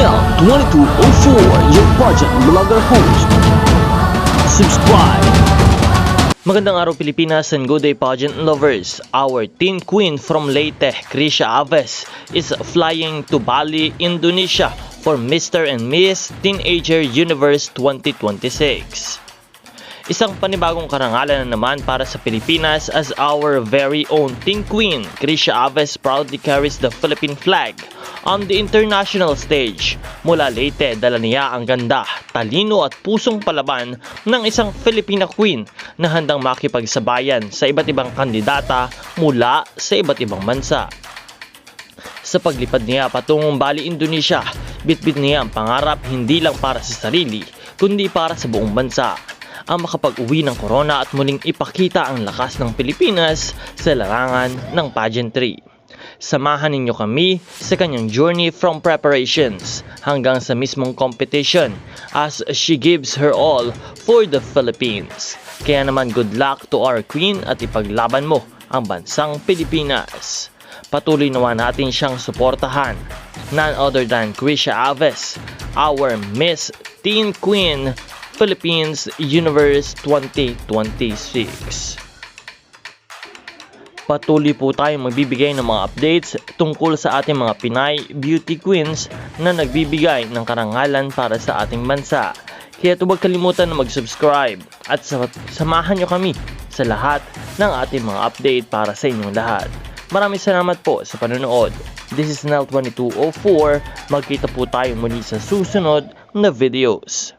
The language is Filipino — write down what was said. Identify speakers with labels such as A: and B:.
A: Nel 2204, your pageant vlogger host. Subscribe.
B: Magandang araw Pilipinas and good day pageant lovers. Our teen queen from Leyte, Krisha Aves, is flying to Bali, Indonesia for Mr. and Miss Teenager Universe 2026. Isang panibagong karangalan na naman para sa Pilipinas as our very own teen queen, Krisha Aves proudly carries the Philippine flag on the international stage. Mula Leyte, dala niya ang ganda, talino at pusong palaban ng isang Filipina queen na handang makipagsabayan sa iba't ibang kandidata mula sa iba't ibang bansa. Sa paglipad niya patungong Bali, Indonesia, bitbit niya ang pangarap hindi lang para sa sarili, kundi para sa buong bansa, ang makapag-uwi ng corona at muling ipakita ang lakas ng Pilipinas sa larangan ng pageantry. Samahan ninyo kami sa kanyang journey from preparations hanggang sa mismong competition as she gives her all for the Philippines. Kaya naman good luck to our queen at ipaglaban mo ang bansang Pilipinas. Patuloy naman natin siyang suportahan. None other than Krisha Aves, our Miss Teen Queen Philippines Universe 2026. Patuloy po tayong magbibigay ng mga updates tungkol sa ating mga Pinay beauty queens na nagbibigay ng karangalan para sa ating bansa. Kaya huwag kalimutan na mag-subscribe at samahan nyo kami sa lahat ng ating mga update para sa inyong lahat. Maraming salamat po sa panonood. This is Nel 2204. Magkita po tayo muli sa susunod na videos.